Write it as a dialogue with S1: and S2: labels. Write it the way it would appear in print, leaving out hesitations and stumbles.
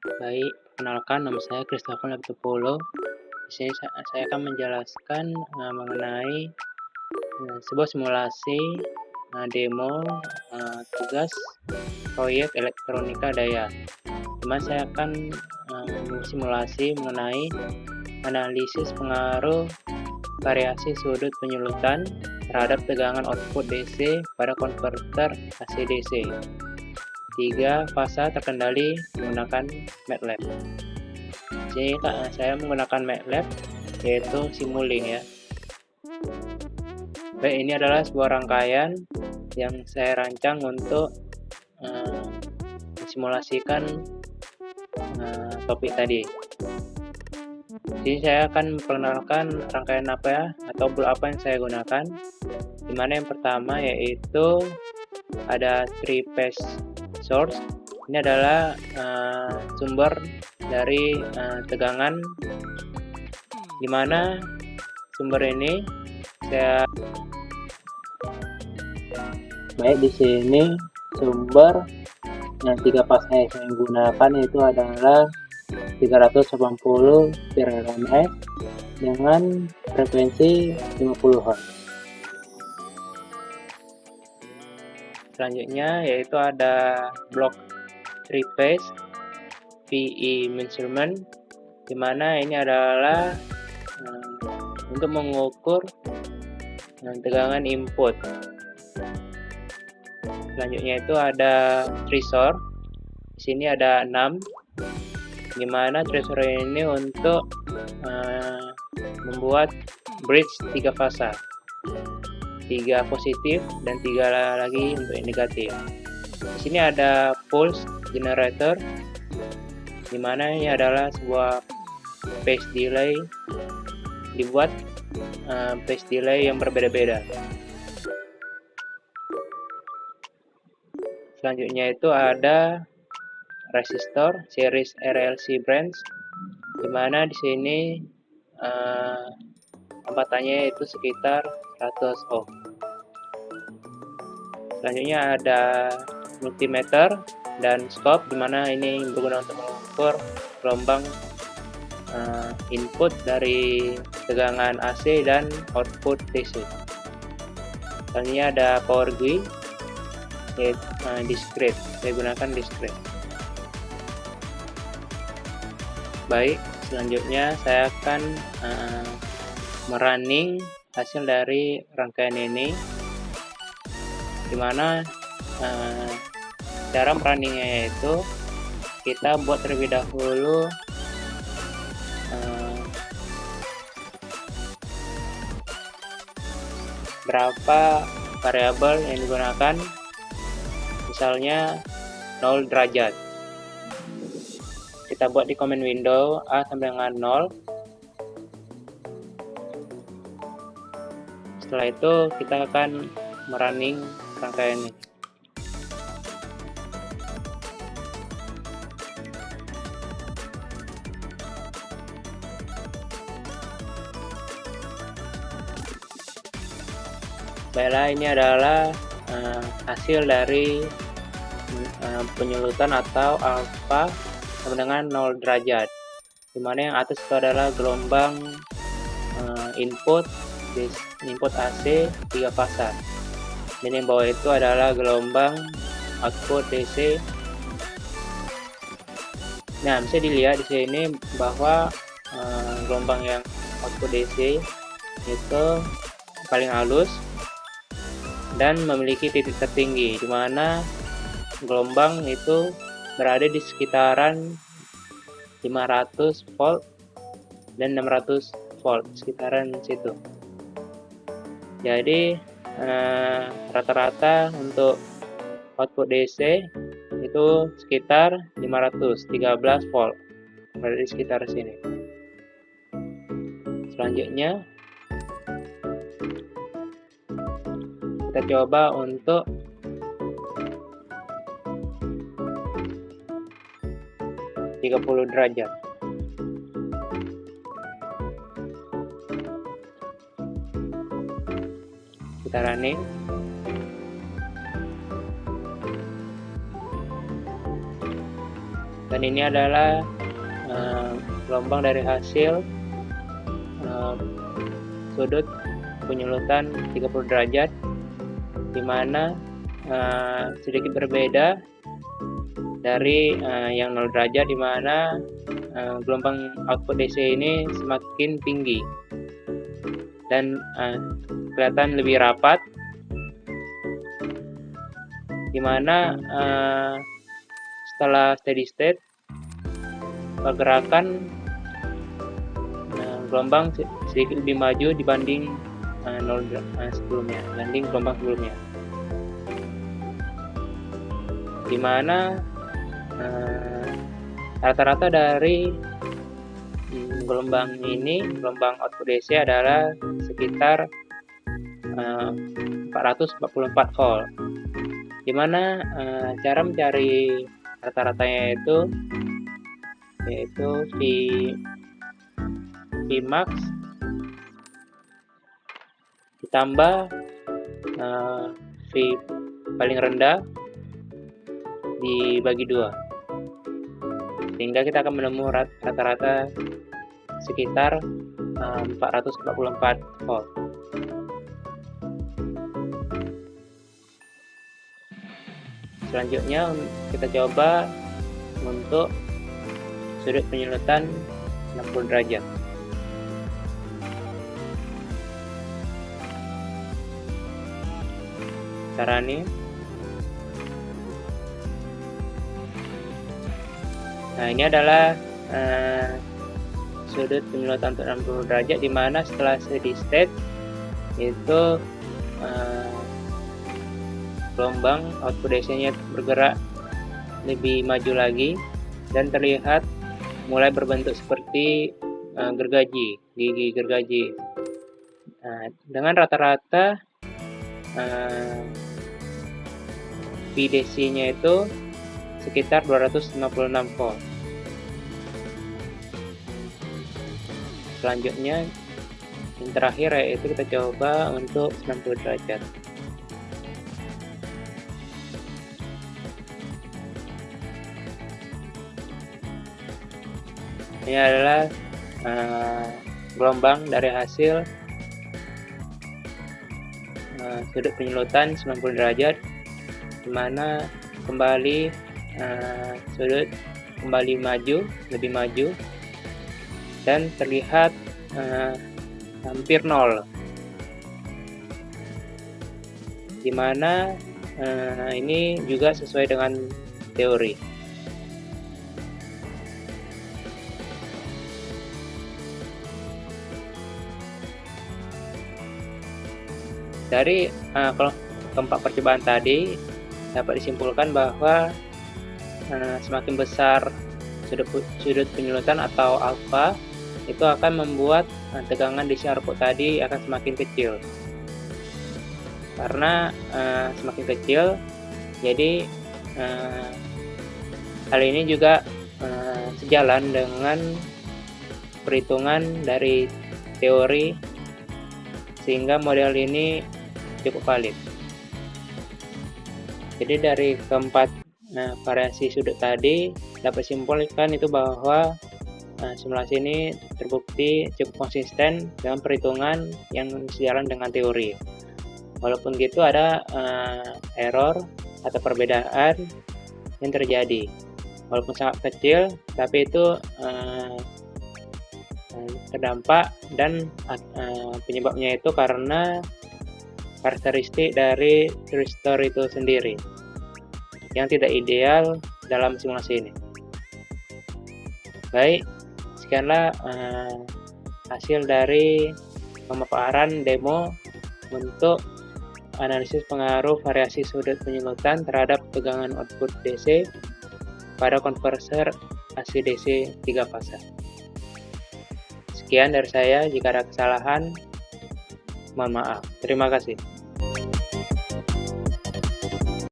S1: Baik, perkenalkan nama saya Christopher Leptopolo. Di sini saya akan menjelaskan mengenai sebuah simulasi demo tugas proyek elektronika daya. Di mana saya akan simulasi mengenai analisis pengaruh variasi sudut penyulutan terhadap tegangan output DC pada konverter AC/DC. 3 fasa terkendali menggunakan MATLAB. Jadi saya menggunakan MATLAB yaitu Simulink ya. Baik, ini adalah sebuah rangkaian yang saya rancang untuk mensimulasikan topik tadi. Jadi saya akan memperkenalkan rangkaian apa ya, atau tool apa yang saya gunakan. Dimana yang pertama yaitu ada 3-phase source. Ini adalah sumber dari tegangan, dimana sumber ini saya di sini sumber yang 3 fase yang saya gunakan itu adalah 380 rms dengan frekuensi 50 Hz. Selanjutnya yaitu ada blok 3-phase PE measurement, dimana ini adalah untuk mengukur tegangan input. Selanjutnya itu ada threshold. Di sini ada 6, dimana threshold ini untuk membuat bridge 3 fasa, 3 positif dan 3 lagi untuk negatif. Di sini ada pulse generator, dimana ini adalah sebuah phase delay, dibuat phase delay yang berbeda-beda. Selanjutnya itu ada resistor series RLC branch, dimana di sini ampatannya itu sekitar 100 ohm. Selanjutnya ada multimeter dan scope, dimana ini berguna untuk mengukur gelombang input dari tegangan AC dan output DC. Selanjutnya ada power GUI, discrete, saya gunakan discrete. Baik, selanjutnya saya akan merunning hasil dari rangkaian ini, dimana cara merunningnya yaitu kita buat terlebih dahulu berapa variabel yang digunakan, misalnya 0 derajat. Kita buat di command window A sampai dengan 0. Setelah itu kita akan merunning rangkaian ini. Baiklah, ini adalah hasil dari penyulutan atau alfa sama dengan 0 derajat, dimana yang atas itu adalah gelombang input AC 3 fasa, dan yang bawah itu adalah gelombang output DC. Nah, bisa dilihat di sini bahwa gelombang yang output DC itu paling halus dan memiliki titik tertinggi, di mana gelombang itu berada di sekitaran 500 volt dan 600 volt, sekitaran situ. Jadi rata-rata untuk output DC itu sekitar 513 volt, berada di sekitar sini. Selanjutnya kita coba untuk (30 derajat). Kita running. Dan ini adalah gelombang dari hasil sudut penyulutan 30 derajat, di mana sedikit berbeda dari yang 0 derajat, di mana gelombang output DC ini semakin tinggi dan kelihatan lebih rapat, di mana setelah steady state pergerakan gelombang sedikit lebih maju dibanding sebelumnya, dibanding gelombang sebelumnya, di mana rata-rata dari gelombang ini, gelombang output DC adalah sekitar 444 volt, di mana cara mencari rata-ratanya yaitu Vmax ditambah V paling rendah dibagi 2, sehingga kita akan menemukan rata-rata sekitar 444 volt. Selanjutnya kita coba untuk sudut penyulutan 60 derajat. Cara ini. Nah, ini adalah sudut penyulutan untuk 60 derajat, di mana setelah steady state itu gelombang output DC-nya bergerak lebih maju lagi dan terlihat mulai berbentuk seperti gigi gergaji. Nah, dengan rata-rata VDC-nya itu sekitar 256 volt. Selanjutnya yang terakhir yaitu kita coba untuk 90 derajat. Ini adalah gelombang dari hasil sudut penyulutan 90 derajat, di mana kembali sudut kembali lebih maju dan terlihat hampir 0, di mana ini juga sesuai dengan teori. Dari keempat percobaan tadi dapat disimpulkan bahwa semakin besar sudut penyulutan atau alfa, itu akan membuat tegangan DC output tadi akan semakin kecil. Karena semakin kecil, jadi hal ini juga sejalan dengan perhitungan dari teori, sehingga model ini cukup valid. Jadi dari keempat variasi sudut tadi dapat simpulkan itu bahwa simulasi ini terbukti cukup konsisten dengan perhitungan yang sejalan dengan teori. Walaupun gitu ada error atau perbedaan yang terjadi. Walaupun sangat kecil, tapi itu terdampak, dan penyebabnya itu karena karakteristik dari resistor itu sendiri yang tidak ideal dalam simulasi ini. Baik, sekianlah hasil dari pemaparan demo untuk analisis pengaruh variasi sudut penyulutan terhadap tegangan output DC pada konverter AC DC 3 fasa. Sekian dari saya, jika ada kesalahan mohon maaf. Terima kasih.